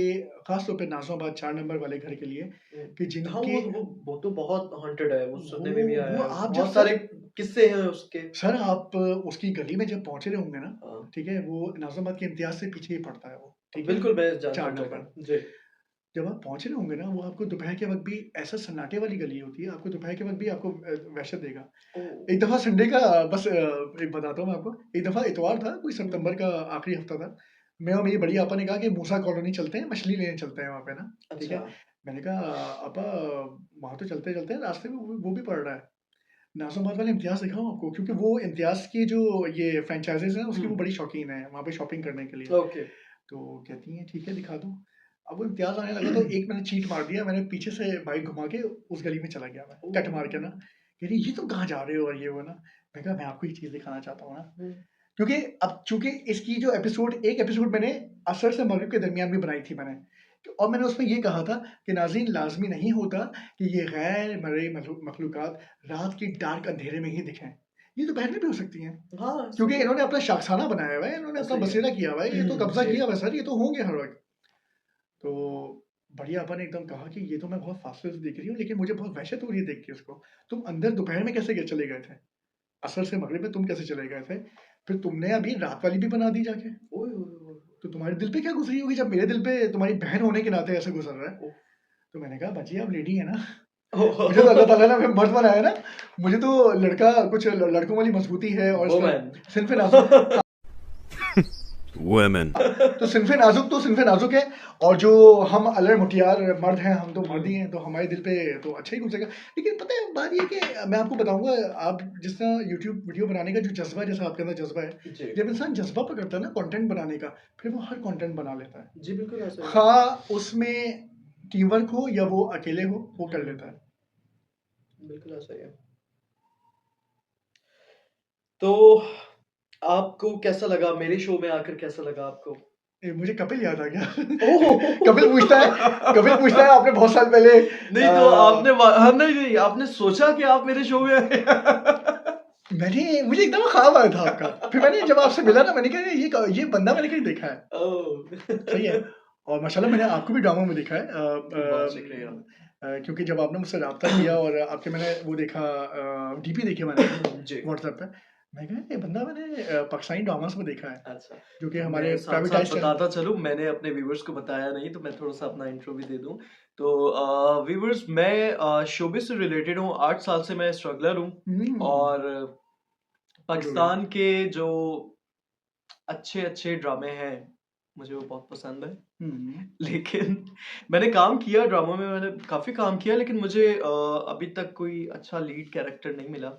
ख़ास तौर पे नाज़िमाबाद 4 नंबर वाले घर के लिए, कि हाँ, जिनके वो तो बहुत हॉन्टेड है, वो सुनने में भी आया वो है। आप जब बहुत सारे किस्से हैं उसके। सर आप उसकी गली में जब पहुँचे रहे होंगे ना, हाँ, ठीक है, वो नाज़िमाबाद के इम्तियाज़ से पीछे ही पड़ता है वो, ठीक है? बिल्कुल मैं जानता 4 हूँ नंबर। जगह। जी। जब आप पहुँचे होंगे ना, वो आपको दोपहर के वक़्त भी ऐसा सन्नाटे वाली गली होती है, आपको दोपहर के वक़्त भी आपको वहशत देगा। ओह! एक दफ़ा संडे का बस एक बताता हूँ मैं आपको। एक दफ़ा इतवार था, कोई सितंबर का आखिरी हफ़्ता था। मैं और मेरी बड़ी आपा ने कहा कि मूसा कॉलोनी चलते हैं, मछली लेने चलते हैं वहाँ पे ना, ठीक है? अच्छा। मैंने कहा आपा वहाँ तो चलते-चलते हैं, रास्ते में वो भी पड़ रहा है। नाज़िमाबाद वाले इम्तियाज़ दिखाऊँ आपको? क्योंकि वो इम्तियाज़ की जो ये फ्रैंचाइज़ीज़ हैं, उसकी वो बड़ी शौकीन है, वहाँ पे शॉपिंग करने के लिए। ओके। तो कहती हैं ठीक है दिखा दो। अब वो इम्तियाज़ आने लगा तो एक मैंने चीट मार दिया, मैंने पीछे से बाइक घुमा के उस गली में चला गया मैं, कट मार के ना। कह रही ये तुम कहाँ जा रहे हो और ये वो ना। मैं कहा मैं आपको एक चीज़ दिखाना चाहता हूँ ना, क्योंकि अब चूँकि इसकी जो एक एपिसोड मैंने असर से मगरिब के दरमियान भी बनाई थी मैंने। और मैंने उसमें ये कहा था कि नाज़रीन लाज़मी नहीं होता कि ये गैर मर्ई मखलूक़ात रात के डार्क अंधेरे में ही दिखें। ये दोपहर में भी हो सकती हैं। हाँ, क्योंकि सही है। इन्होंने अपना शाखसाना बनाया हुआ है, इन्होंने अपना सही है। बसेरा किया हुआ है, ये तो कब्ज़ा जी। किया हुआ है सर, ये तो होंगे हर वक़्त। तो बढ़िया आपा ने एकदम कहा कि ये तो मैं बहुत फासले से देख रही हूँ, लेकिन मुझे बहुत वहशत हो रही है देख के उसको। तुम अंदर दोपहर में कैसे चले गए थे? असर से मगरिब में तुम कैसे चले गए थे? फिर तुमने अभी रात वाली भी बना दी जाके। ओए, ओए, ओए! तो तुम्हारे दिल पे क्या गुजरी होगी जब मेरे दिल पे तुम्हारी बहन होने के नाते ऐसे गुजर रहा है? तो मैंने कहा बाजी आप लेडी है ना, मुझे तो अल्लाह ताला ने हमें मर्द बनाया ना, मुझे तो लड़का कुछ लड़कों वाली मजबूती है और वुमेन सिन्फ नाजुक Women. तो सिन्फ नाजुक है, और जो हम अलड़ मुटियार मर्द हैं, हम तो मर्द ही हैं, तो हमारे दिल पे तो अच्छा ही गुजरेगा। लेकिन पता है बात ये कि मैं आपको बताऊंगा, आप जिस तरह यूट्यूब वीडियो बनाने का जो जज्बा है, जैसा आपके अंदर जज्बा है, जी जब इंसान जज्बा पकड़ता है ना कंटेंट बनाने का, फिर वो हर कंटेंट बना लेता है। जी बिल्कुल ऐसा है। हाँ, उसमें टीम वर्क हो या वो अकेले हो, वो कर लेता है। बिल्कुल ऐसा ही है। तो आपको कैसा लगा मेरे शो में आकर, कैसा लगा आपको? मुझे कपिल याद आ गया। ओह! कपिल पूछता है आपने बहुत साल पहले नहीं तो आपने हाँ, नहीं आपने सोचा कि आप मेरे शो में आए? मुझे एकदम ख्वाब आया था आपका, फिर मैंने जब आपसे मिला ना, मैंने कहा ये बंदा मैंने कहीं देखा है। ओह! सही है। और माशाल्लाह मैंने आपको भी ड्रामा में देखा है, बहुत शुक्रिया। क्योंकि जब आपने मुझसे रब्ता किया और आपके मैंने वो देखा, डीपी देखे मैंने जी। व्हाट्सएप पे, मैं कहा ये बंदा मैंने पाकिस्तानी ड्रामास में देखा है, अच्छा। जो कि मैं हमारे साथ-साथ प्राइवेटाइज्ड बताता चलूँ, मैंने अपने व्यूअर्स को बताया नहीं, तो मैं थोड़ा-सा अपना इंट्रो भी दे दूँ। तो व्यूअर्स, मैं शोबिज़ से रिलेटेड हूँ, 8 साल से मैं स्ट्रगलर हूँ और पाकिस्तान के जो अच्छे-अच्छे ड्रामे हैं, मुझे वो बहुत पसंद है। लेकिन मैंने काम किया ड्रामा में, मैंने काफ़ी काम किया, लेकिन मुझे अभी तक कोई अच्छा लीड कैरेक्टर नहीं मिला।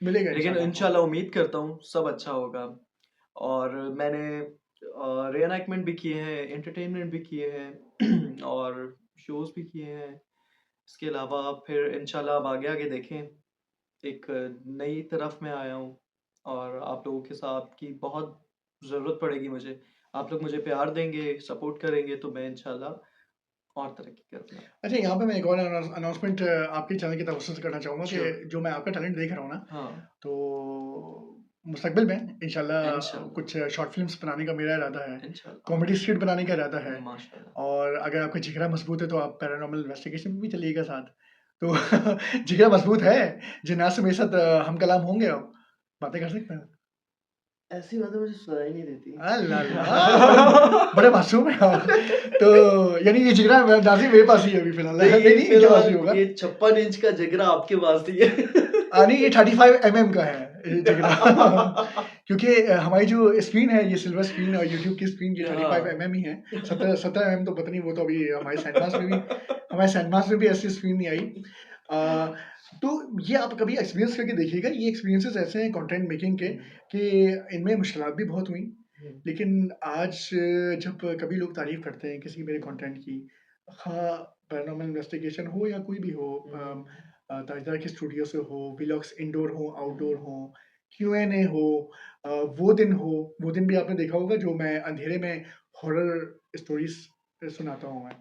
मिलेगा लेकिन इंशाल्लाह उम्मीद करता हूँ सब अच्छा होगा। और मैंने रीएनैक्टमेंट भी किए हैं, एंटरटेनमेंट भी किए हैं और शोज़ भी किए हैं। इसके अलावा फिर इंशाल्लाह अब आगे-आगे देखें। एक नई तरफ मैं आया हूँ और आप लोगों के साथ की बहुत ज़रूरत पड़ेगी मुझे। आप लोग मुझे प्यार देंगे, सपोर्ट करेंगे, तो मैं इंशाल्लाह और तरक्की करूँगा। अच्छा, यहाँ पे मैं एक और अनाउंसमेंट आपके चैनल की तरफ से करना चाहूँगा कि Sure. जो मैं आपका टैलेंट देख रहा हूँ ना, हाँ, तो मुस्तकबिल में इंशाल्लाह इंशाल्लाह। कुछ शॉर्ट फिल्म्स बनाने का मेरा इरादा है, इंशाल्लाह। कॉमेडी स्किट बनाने का इरादा है, माशाल्लाह। और अगर आपका जिगरा मजबूत है तो आप पैरानॉर्मल इन्वेस्टिगेशन में भी चलिएगा साथ। तो जिगरा मजबूत है, जिन्नात से मेरे साथ हम कलाम होंगे, आप बातें कर सकते हैं। ऐसी बातें मुझे सुनाई नहीं देती। अल्लाह, बड़े मासूम हैं आप। तो यानी ये जिगरा नाज़िम मेरे पास ही है अभी फिलहाल। नहीं, इनके पास ही होगा। ये 56 इंच का जिगरा आपके पास ही है। नहीं, ये 35 का है ये जिगरा। क्योंकि हमारी जो स्क्रीन है, ये सिल्वर स्क्रीन और यूट्यूब की स्क्रीन ये 35 ही है। 17 तो पता नहीं, वो तो अभी हमारे सैनमास में भी ऐसी स्क्रीन नहीं आई। तो ये आप कभी एक्सपीरियंस करके देखिएगा, ये एक्सपीरियंसेस ऐसे हैं कंटेंट मेकिंग के कि इनमें मुश्किलात भी बहुत हुई, लेकिन आज जब कभी लोग तारीफ करते हैं किसी मेरे कंटेंट की, हाँ, पैरानॉर्मल इन्वेस्टिगेशन हो या कोई भी हो, ताजदार के स्टूडियो से हो, व्लॉग्स इंडोर हो, आउटडोर हो, Q&A हो, वो दिन भी आपने देखा होगा जो मैं अंधेरे में हॉरर स्टोरीज सुनाता हूँ मैं।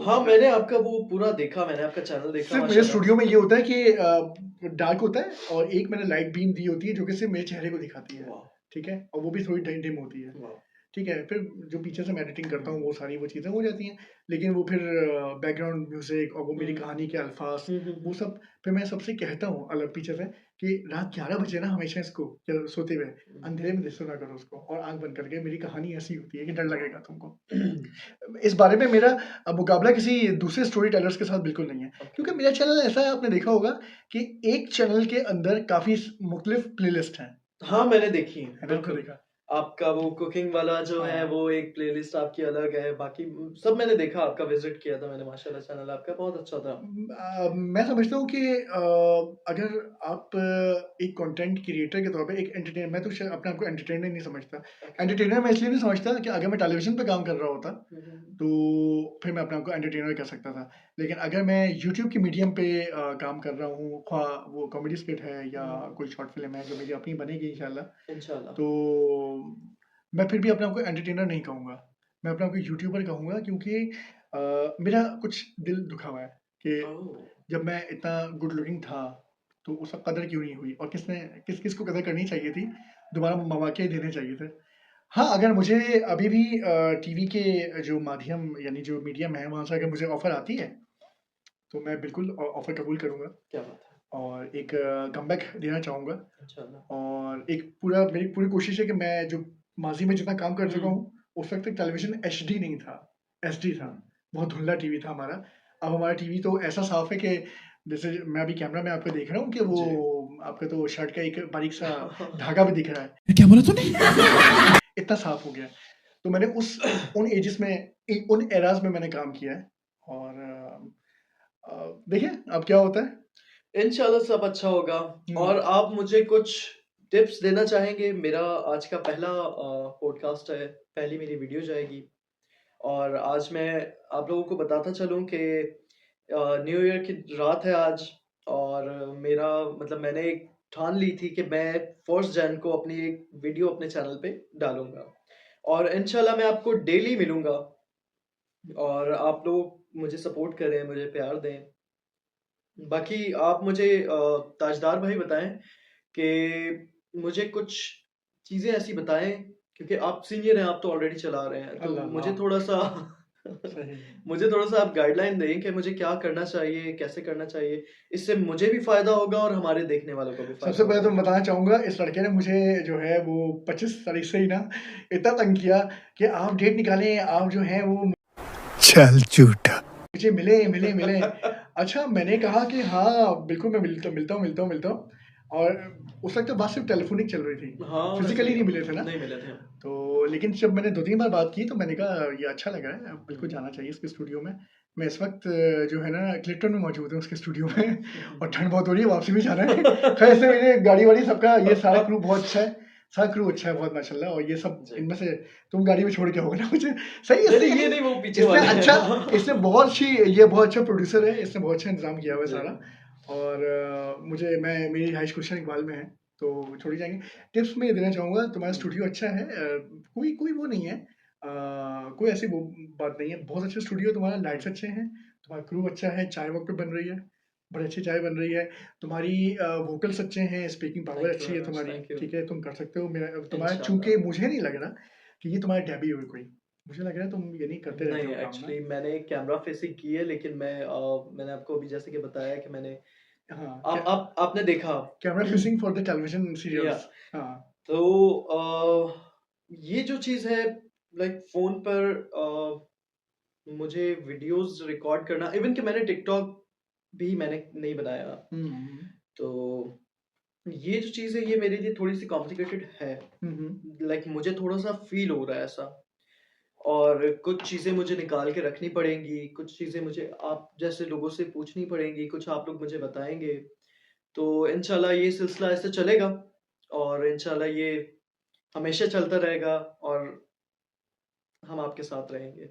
हाँ, मैंने आपका वो पूरा देखा, मैंने आपका चैनल देखा सिर्फ मेरे माशाल्लाह। स्टूडियो में ये होता है कि डार्क होता है और एक मैंने लाइट बीम दी होती है जो कि सिर्फ मेरे चेहरे को दिखाती है, वाह! ठीक है, और वो भी थोड़ी डिम होती है, वाह! ठीक है। फिर जो पीछे से मैं एडिटिंग करता हूँ वो सारी वो चीज़ें हो जाती हैं, लेकिन वो फिर बैकग्राउंड म्यूजिक और वो मेरी कहानी के अल्फाज, वो सब फिर मैं सबसे कहता हूँ अलग पीछे से कि रात 11 बजे ना हमेशा इसको सोते हुए अंधेरे में सुना करो उसको, और आंख बंद करके। मेरी कहानी ऐसी होती है कि डर लगेगा तुमको। इस बारे में मेरा मुकाबला किसी दूसरे स्टोरी टेलर्स के साथ बिल्कुल नहीं है, क्योंकि मेरा चैनल ऐसा है, आपने देखा होगा कि एक चैनल के अंदर काफ़ी मुख्तलिफ प्लेलिस्ट हैं। हाँ, मैंने देखी है, है ना, आपने बिल्कुल। देखा? आपका वो कुकिंग वाला जो है, हाँ। वो एक प्लेलिस्ट आपकी अलग है, बाकी सब मैंने देखा, आपका विज़िट किया था मैंने, माशाल्लाह चैनल आपका बहुत अच्छा था। मैं समझता हूँ कि अगर आप एक कंटेंट क्रिएटर के तौर पे एक एंटरटेनर, मैं तो शायद अपने आप को एंटरटेनर नहीं समझता। एंटरटेनर मैं इसलिए नहीं समझता कि अगर मैं टेलीविज़न पे काम कर रहा होता, तो फिर मैं अपने आप को एंटरटेनर कह सकता था। लेकिन अगर मैं यूट्यूब के मीडियम पे काम कर रहा हूँ, ख्वाह वो कॉमेडी स्किट है या कोई शॉर्ट फिल्म है जो मेरी अपनी बनेगी इंशाल्लाह, इंशाल्लाह। तो मैं फिर भी अपने आप को एंटरटेनर नहीं कहूँगा, मैं अपने आप को यूट्यूबर कहूँगा, क्योंकि मेरा कुछ दिल दुखा हुआ है कि ओह! जब मैं इतना गुड लुकिंग था तो उसका कदर क्यों नहीं हुई, और किस को कदर करनी चाहिए थी, दोबारा मौके देने चाहिए थे। हाँ, अगर मुझे अभी भी टीवी के जो माध्यम यानी जो मीडियम है वहाँ से अगर मुझे ऑफ़र आती है, तो मैं बिल्कुल ऑफ़र कबूल करूँगा क्या बात है। और एक कमबैक देना चाहूँगा। इंशाल्लाह। और एक मेरी पूरी कोशिश है कि मैं जो माज़ी में जितना काम कर चुका हूँ, उस वक्त तक टेलीविजन एचडी नहीं था, एचडी था, बहुत धुंधला टीवी था हमारा। अब हमारा टीवी तो ऐसा साफ है कि जैसे मैं अभी कैमरा में आपको देख रहा हूँ कि वो जी। आपका तो शर्ट का एक बारीक सा धागा भी दिख रहा है, क्या बोला तूने? इतना साफ हो गया। तो मैंने उन एजेस में, उन एराज में मैंने काम किया है। और देखिए अब क्या होता है। इंशाल्लाह सब अच्छा होगा। और आप मुझे कुछ टिप्स देना चाहेंगे? मेरा आज का पहला पॉडकास्ट है, पहली मेरी वीडियो जाएगी और आज मैं आप लोगों को बताता चलूं कि न्यू ईयर की रात है आज और मेरा मतलब मैंने एक ठान ली थी कि मैं 1 जन को अपनी एक वीडियो अपने चैनल पे डालूंगा और इंशाल्लाह मैं आपको डेली मिलूंगा और आप लोग मुझे सपोर्ट करें, मुझे प्यार दें। बाकी आप मुझे ताजदार भाई बताएं कि मुझे कुछ चीज़ें ऐसी बताएं क्योंकि आप सीनियर हैं, आप तो ऑलरेडी चला रहे हैं, तो अल्लाह मुझे अल्लाह, थोड़ा सा सही। मुझे थोड़ा सा आप गाइडलाइन दें कि मुझे क्या करना चाहिए, कैसे करना चाहिए, इससे मुझे भी फायदा होगा और हमारे देखने वालों को भी फायदा सबसे पहले तो होगा। मैं बताना चाहूंगा, इस लड़के ने मुझे जो है वो 25 तारीख से ही ना इतना तंग किया कि आप डेट निकालें, आप जो है वो चल झूठा। मुझे मिले मिले मिले। अच्छा, मैंने कहा कि हाँ बिल्कुल मैं मिलता हूँ। और उस वक्त तो बात सिर्फ टेलीफोनिक चल रही थी, हाँ, मैं फिजिकली सही नहीं हूँ, मिले थे ना। नहीं मिले थे हम। तो लेकिन जब मैंने 2-3 बार बात की तो मैंने कहा ये अच्छा लग रहा है, अब बिल्कुल जाना चाहिए इसके स्टूडियो में। मैं इस वक्त जो है ना क्लिफ्टन में मौजूद हूँ उसके स्टूडियो में और ठंड बहुत हो रही है, वापसी भी जाना है। खैर से मेरे गाड़ी वाड़ी सबका ये सारा क्रू बहुत अच्छा है, सारा क्रू अच्छा है बहुत माशाल्लाह। और ये सब जी। इनमें से तुम गाड़ी में छोड़ के होगे ना मुझे, सही है, नहीं, इसने नहीं, ये नहीं, वो पीछे इसने वाले हैं। अच्छा, इसने बहुत अच्छी, ये बहुत अच्छा प्रोड्यूसर है, इसने बहुत अच्छा इंतजाम किया हुआ है जी। सारा। और मुझे मेरी हाई गुलशन इकबाल में है तो छोड़ी जाएंगे। टिप्स मैं ये देना चाहूँगा, तुम्हारा स्टूडियो अच्छा है, कोई कोई वो नहीं है, कोई ऐसी वो बात नहीं है, बहुत अच्छा स्टूडियो तुम्हारा, लाइट्स अच्छे हैं, तुम्हारा क्रू अच्छा है, चाय वक्त पे बन रही है, बड़ी अच्छी चाय बन रही है, तुम्हारी वोकल्स अच्छे हैं, स्पीकिंग पावर थैंक यू अच्छी वेरी है मच, तुम्हारी, थैंक यू। ठीक है, तुम कर सकते हो। मेरा तुम्हारा इंशाल्लाह। चूंकि मुझे नहीं लग रहा कि ये तुम्हारा डेब्यू है कोई, मुझे लग रहा है तुम ये नहीं करते रहते नहीं, हो काम ना। एक्चुअली मैंने कैमरा फेसिंग की है लेकिन मैंने आपको अभी जैसे कि बताया कि मैंने हाँ, आपने देखा। Camera facing for the television या सीरियल्स। हाँ। तो ये जो चीज़ है लाइक फ़ोन पर मुझे वीडियोस रिकॉर्ड करना, इवन कि मैंने टिकटॉक भी मैंने नहीं बनाया, तो ये जो चीज़ है ये मेरे लिए थोड़ी सी कॉम्प्लिकेटेड है। लाइक मुझे थोड़ा सा फील हो रहा है ऐसा और कुछ चीज़ें मुझे निकाल के रखनी पड़ेंगी, कुछ चीज़ें मुझे आप जैसे लोगों से पूछनी पड़ेंगी, कुछ आप लोग मुझे बताएंगे, तो इंशाल्लाह ये सिलसिला ऐसे चलेगा और इंशाल्लाह ये हमेशा चलता रहेगा और हम आपके साथ रहेंगे।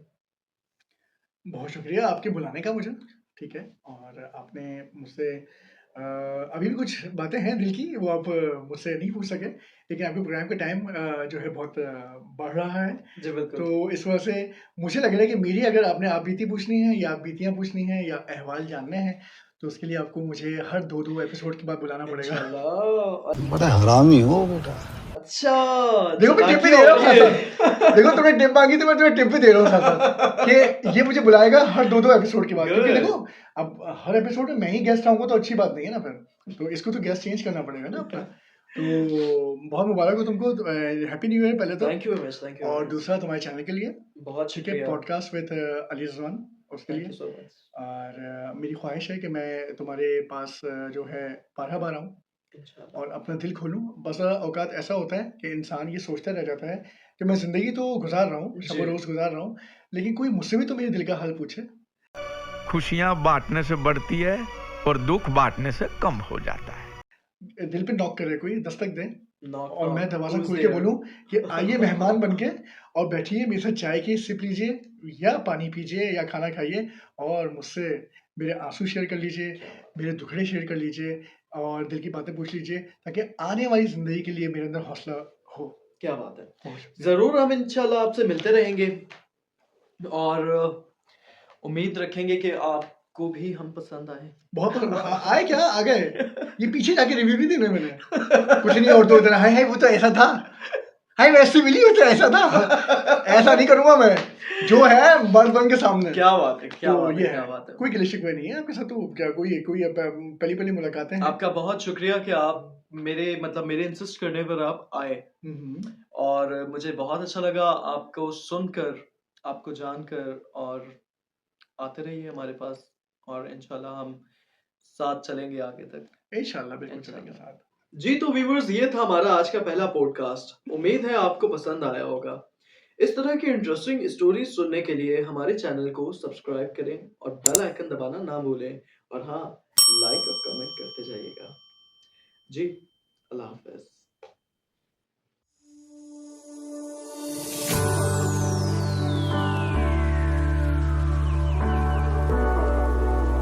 बहुत शुक्रिया आपके बुलाने का मुझे, ठीक है। और आपने मुझसे अभी भी कुछ बातें हैं दिल की, वो आप मुझसे नहीं पूछ सके, लेकिन आपके प्रोग्राम का टाइम जो है बहुत बढ़ रहा है, जी, बिल्कुल। तो इस वजह से मुझे लग रहा है कि मेरी अगर आपने आप बीती पूछनी है या आप बीतियाँ पूछनी है या अहवाल जानने हैं, तो उसके लिए आपको मुझे हर 2-2 एपिसोड के बाद बुलाना पड़ेगा। इंशाल्लाह। बड़ा हरामी हो बेटा। अच्छा, देखो मैं टिप भी दे रहा हूँ साथ-साथ। देखो तुमने टिप माँगी तो मैं तुम्हें टिप भी दे रहा हूँ साथ-साथ कि ये मुझे बुलाएगा हर 2-2 एपिसोड के बाद, क्योंकि Good. देखो अब हर एपिसोड में मैं ही गेस्ट आऊँगा तो अच्छी बात नहीं है ना फिर। तो इसको तो गेस्ट चेंज करना पड़ेगा ना अपना। तो बहुत मुबारक हो तुमको, हैप्पी न्यू ईयर पहले तो। Thank you very much, thank you और वेरी मच। दूसरा तुम्हारे चैनल के लिए, बहुत ठीक है, शुक्रिया। पॉडकास्ट विद अली रिजवान, उसके थैंक लिए। You so much. और मेरी ख्वाहिश है कि मैं तुम्हारे पास जो है बारहा बार आऊँ इंशाल्लाह। और अपना दिल खोलूँ। बस औकात ऐसा होता है कि इंसान ये सोचता रह जाता है कि मैं ज़िंदगी तो गुजार रहा हूँ, जी। शब-ओ-रोज़ गुजार रहा हूँ, लेकिन कोई मुझसे भी तो मेरे दिल का हाल पूछे। खुशियां बांटने से बढ़ती है और दुख बांटने से कम हो जाता है। दिल पे नॉक करे कोई, दस्तक दे Knock, और मैं knock. दरवाज़ा Who's खोल के there? बोलूँ कि आइए मेहमान बन के और बैठिए, मेरे साथ चाय की सिप लीजिए या पानी पीजिए या खाना खाइए और मुझसे मेरे आंसू शेयर कर लीजिए, मेरे दुखड़े शेयर कर लीजिए और दिल की बातें पूछ लीजिए, ताकि आने वाली ज़िंदगी के लिए मेरे अंदर हौसला हो। क्या बात है। बहुत शुक्रिया। ज़रूर हम इंशाल्लाह आपसे मिलते रहेंगे और उम्मीद रखेंगे कि आपको भी हम पसंद आए। बहुत पसंद आए क्या? आ गए? ये पीछे जाके रिव्यू नहीं देना मैंने। कुछ नहीं और तो इतना हाय हाय वो तो ऐसा था। हाय वैसे मिली हो तो ऐसा था, ऐसा नहीं करूंगा मैं, जो है मर्द बन के सामने। क्या बात है, क्या तो बात है, ये क्या है, बात है। कोई गिले शिकवे नहीं है आपके साथ, तो क्या कोई पहली मुलाकातें हैं। आपका बहुत शुक्रिया कि आप मेरे इंसिस्ट करने पर आप आए, और मुझे बहुत अच्छा लगा आपको सुनकर, आपको जानकर, और आते रहिए हमारे पास, और इंशाल्लाह हम साथ चलेंगे आगे तक। इंशाल्लाह बिल्कुल चलेंगे इंशाल्लाह। साथ। जी तो व्यूवर्स, ये था हमारा आज का पहला पॉडकास्ट। उम्मीद है आपको पसंद आया होगा। इस तरह की इंटरेस्टिंग स्टोरीज सुनने के लिए हमारे चैनल को सब्सक्राइब करें और बेल आइकन दबाना ना भूलें, और हाँ, लाइक और कमेंट करते जाइएगा। जी, अल्लाह हाफ़िज़।